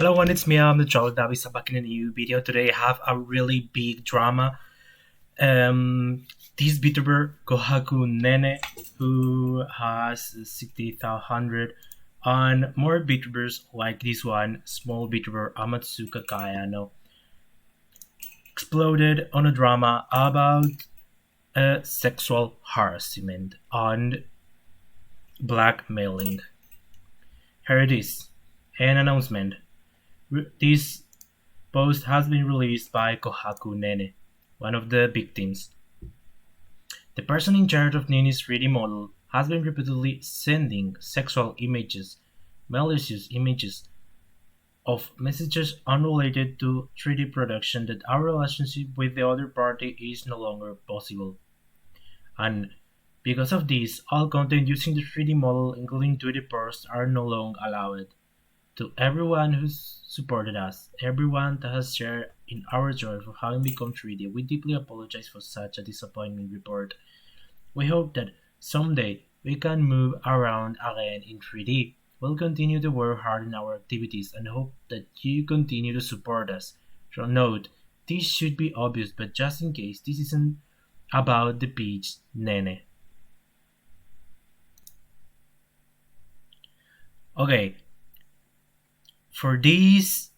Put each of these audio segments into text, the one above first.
Hello everyone, it's me, I'm the Charlie Davis back in a new video. Today I have a really big drama. This VTuber Kohaku Nene, who has 60,000, and more VTubers like this one, small VTuber Amatsuka Kayano, exploded on a drama about sexual harassment and blackmailing. Here it is, an announcement. This post has been released by Kohaku Nene, one of the victims. The person in charge of Nene's 3D model has been repeatedly sending sexual images, malicious images, of messages unrelated to 3D production that our relationship with the other party is no longer possible. And because of this, all content using the 3D model, including 2D posts, are no longer allowed. To everyone who's supported us, everyone that has shared in our joy for having become 3D, we deeply apologize for such a disappointing report. We hope that someday we can move around again in 3D. We'll continue to work hard in our activities and hope that you continue to support us. So note, this should be obvious, but just in case, this isn't about the peach Nene. Okay, for this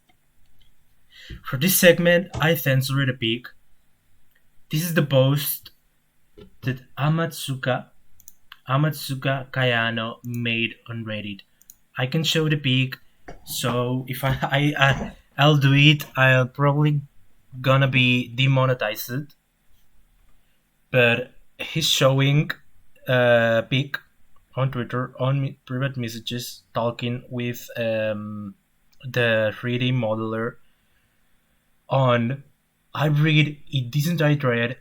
segment, I censored a pic. This is the post that Amatsuka Kayano made on Reddit. I can show the pic, so if I'll do it, I'll probably gonna be demonetized. But he's showing a pic on Twitter on private messages talking with the 3D modeler on. I read it this entire thread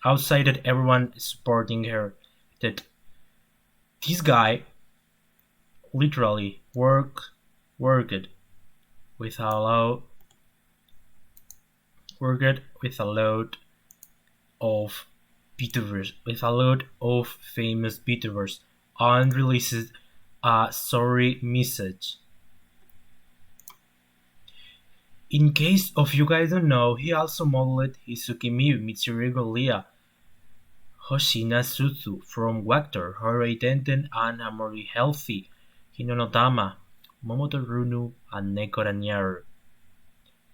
outside that everyone is supporting her, that this guy literally worked with a load of Vtubers, with a lot of famous Vtubers, and releases a sorry message. In case of you guys don't know, he also modeled Hizuki Miyu, Mitsuru Lia, Hoshina Suzu from Wactor, Horei Tenten, and Amori Healthy, Hinonotama, Momoto Runu, and Neko Ranyaru,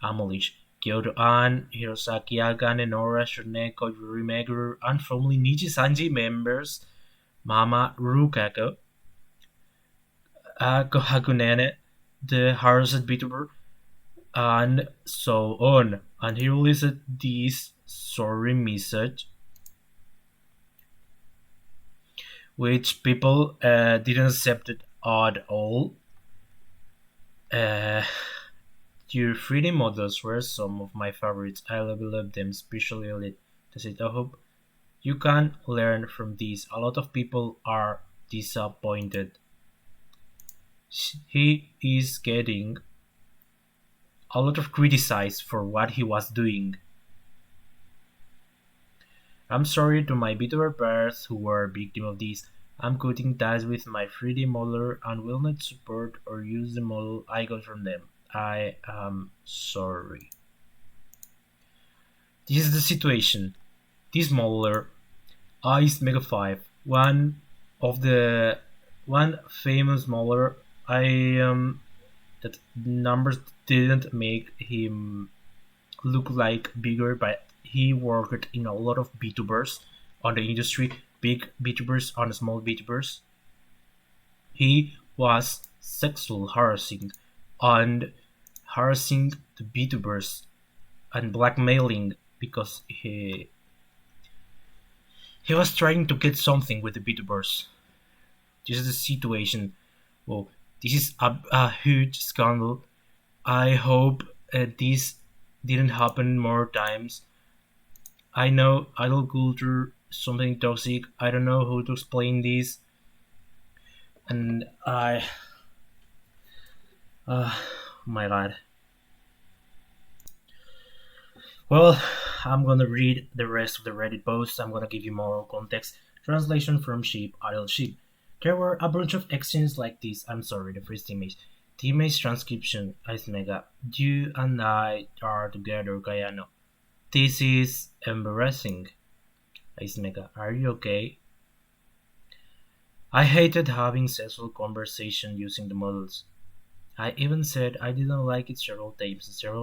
Amolish, Kyoto An, Hirosaki Agane, Nora Shuneko, Yuri Meguru, and formerly Nichi Sanji members Mama Rukako, Kohaku Nene, the Harassed VTuber, and so on. And he released this sorry message, which people didn't accept it at all. Your 3D models were some of my favorites. I love them, especially Elite. That's it. I hope you can learn from this. A lot of people are disappointed. He is getting a lot of criticized for what he was doing. I'm sorry to my VTuber peers who were victim of this. I'm cutting ties with my 3D modeler and will not support or use the model I got from them. I am sorry. This is the situation. This modeler, Ice Mega 5, one famous modeler, that numbers didn't make him look like bigger, but he worked in a lot of VTubers on the industry, big VTubers and small VTubers. He was sexual harassing and harassing the VTubers and blackmailing because he was trying to get something with the VTubers. This is the situation. Well, this is a huge scandal. I hope this didn't happen more times. I know idol culture is something toxic. I don't know how to explain this, and my god. Well, I'm gonna read the rest of the Reddit posts. I'm gonna give you more context. Translation from Sheep, Idle Sheep. There were a bunch of exchanges like this. I'm sorry, the first image. Teammates transcription, Ice Mega. You and I are together, Gayano. This is embarrassing. Ice Mega, are you okay? I hated having sexual conversation using the models. I even said I didn't like it several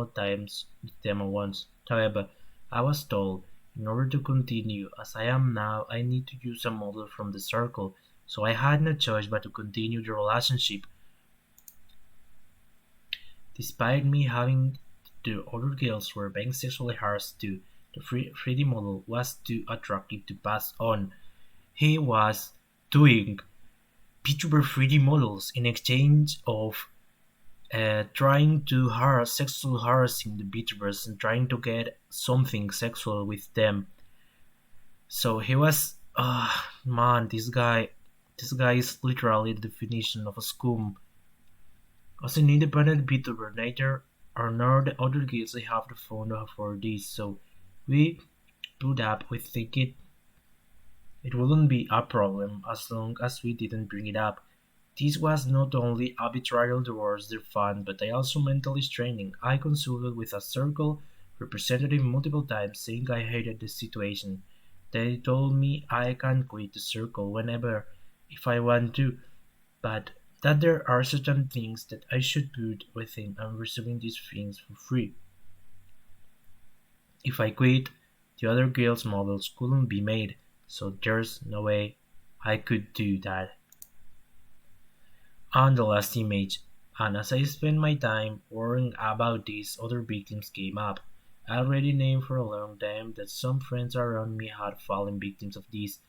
times with them at once. However, I was told, in order to continue as I am now, I need to use a model from the circle, so I had no choice but to continue the relationship. Despite me having the other girls were being sexually harassed too, the 3D model was too attractive to pass on. He was doing VTuber 3D models in exchange of trying to sexual harassing the VTubers and trying to get something sexual with them. So he was, man, this guy is literally the definition of a scum. As an independent VTuber, neither or nor the other guilds have the fund for this, so we put up with thinking it wouldn't be a problem as long as we didn't bring it up. This was not only a betrayal towards their fun, but also mentally straining. I consulted with a circle representative multiple times saying I hated the situation. They told me I can quit the circle whenever if I want to, but that there are certain things that I should put with him and receiving these things for free. If I quit, the other guild's models couldn't be made, so there's no way I could do that. On the last image, and as I spent my time worrying about this, other victims came up. I already knew for a long time that some friends around me had fallen victims of this,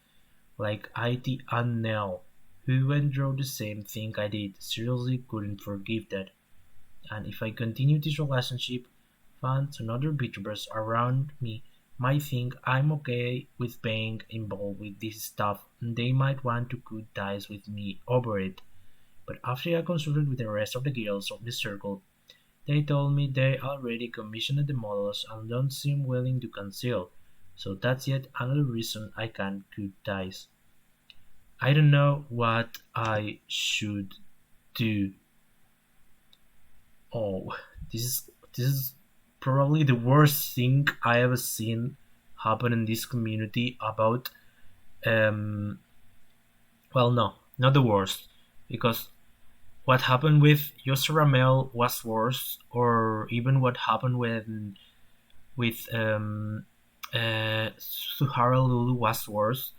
like IT and Nell, who went through the same thing I did. Seriously couldn't forgive that. And if I continue this relationship, fans and other VTubers around me might think I'm okay with being involved with this stuff and they might want to cut ties with me over it. But after I consulted with the rest of the girls of the circle, they told me they already commissioned the models and don't seem willing to cancel. So that's yet another reason I can't cut ties. I don't know what I should do. Oh, this is probably the worst thing I ever seen happen in this community about well, no, not the worst, because what happened with Yosaramel was worse, or even what happened with Suhara Lulu was worse.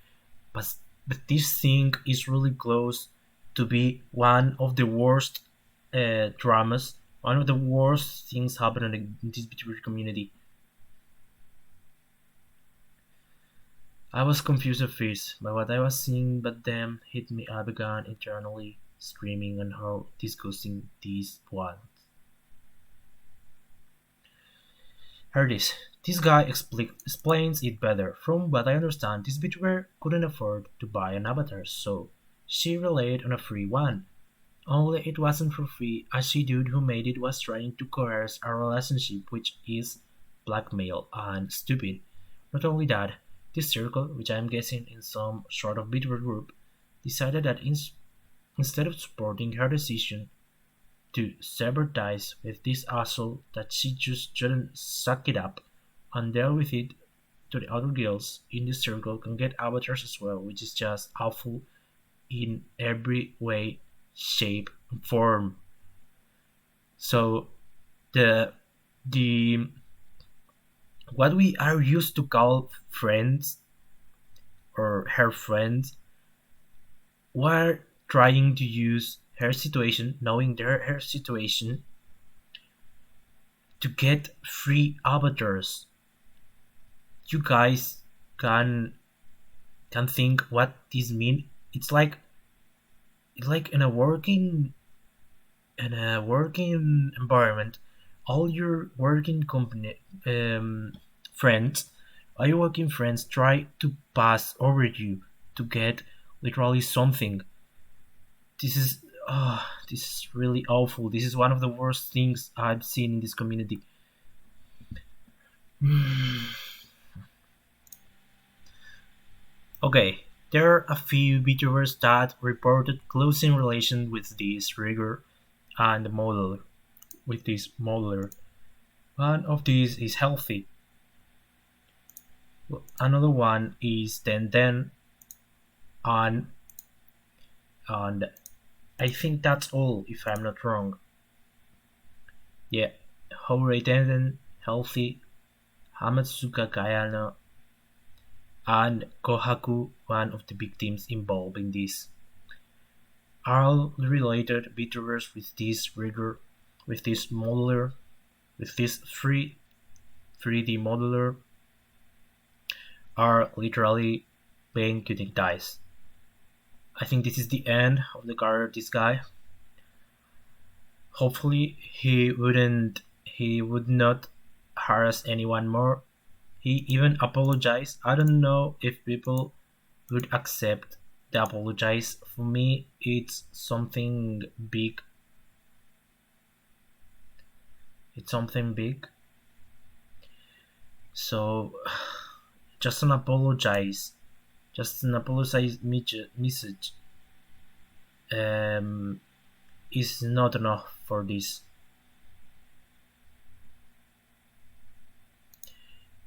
But this thing is really close to be one of the worst dramas, one of the worst things happening in this VTuber community. I was confused at first by what I was seeing, but then hit me. I began internally screaming on how disgusting this was. Hear this. This guy explains it better. From what I understand, this VTuber couldn't afford to buy an avatar, so she relied on a free one. Only it wasn't for free, as the dude who made it was trying to coerce a relationship, which is blackmail and stupid. Not only that, this circle, which I am guessing in some sort of VTuber group, decided that instead of supporting her decision to sever ties with this asshole, that she just shouldn't suck it up and deal with it to the other girls in the circle can get avatars as well, which is just awful in every way, shape, and form. So the the what we are used to call friends or her friends were trying to use her situation, knowing her situation, to get free avatars. You guys can think what this mean. It's like in a working environment, all your working company friends, all your working friends try to pass over you to get literally something. This is really awful. This is one of the worst things I've seen in this community. Okay, there are a few VTubers that reported close in relation with this rigor, and modeler. With this modeler, one of these is healthy. Another one is ten, and and I think that's all if I'm not wrong. Yeah, Hore Tenden, healthy, Hamatsuka Kayano, and Kohaku, one of the big teams involved in this. Are all related Vtubers with this rigor, with this modeler, with this 3D modeler, are literally playing cutting dice. I think this is the end of the career of this guy. Hopefully he would not harass anyone more. He even apologized. I don't know if people would accept the apologize. For me, it's something big. It's something big. So, just an apologize. Just an apologize message is not enough for this.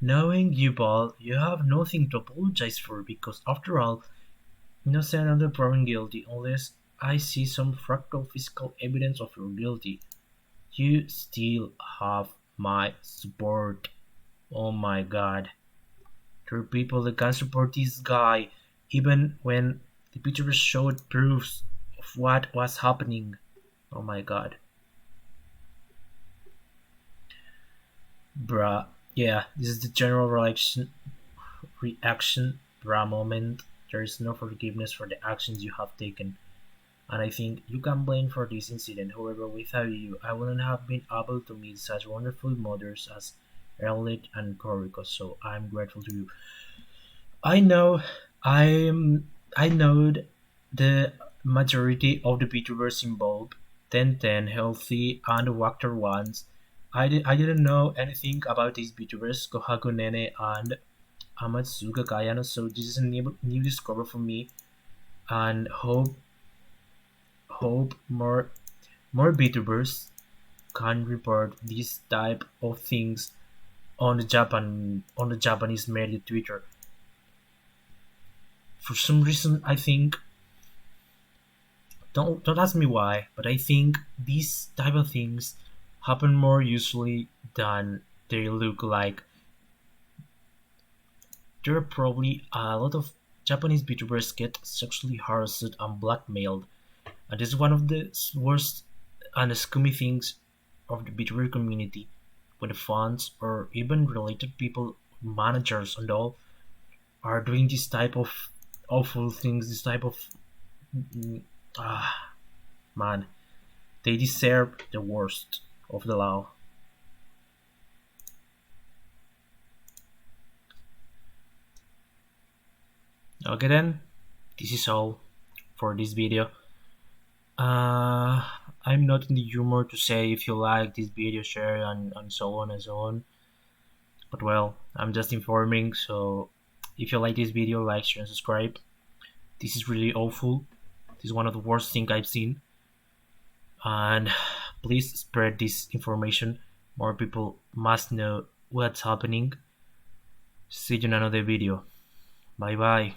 Knowing you, Paul, you have nothing to apologize for because, after all, innocent until proven guilty. Unless I see some fractal physical evidence of your guilty, you still have my support. Oh my god. There are people that can support this guy even when the pictures showed proofs of what was happening. Oh my god. Bruh. Yeah, this is the general reaction. Bruh moment. There is no forgiveness for the actions you have taken. And I think you can blame for this incident. However, without you, I wouldn't have been able to meet such wonderful mothers as Erlit and Koriko, so I'm grateful to you. I know I know the majority of the VTubers involved, Ten, Healthy, and Wactor ones. I didn't know anything about these VTubers, Kohaku Nene and Amatsuga Kayano, so this is a new discovery for me, and hope more VTubers can report this type of things on the Japanese media Twitter. For some reason, I think don't ask me why, but I think these type of things happen more usually than they look like. There are probably a lot of Japanese VTubers get sexually harassed and blackmailed, and this is one of the worst and scummy things of the VTuber community, when the fans or even related people, managers and all, are doing this type of awful things, this type of man, they deserve the worst of the law. Okay then, this is all for this video. I'm not in the humor to say if you like this video, share and so on and so on. But well, I'm just informing, so if you like this video, like, share and subscribe. This is really awful. This is one of the worst things I've seen. And please spread this information. More people must know what's happening. See you in another video. Bye bye.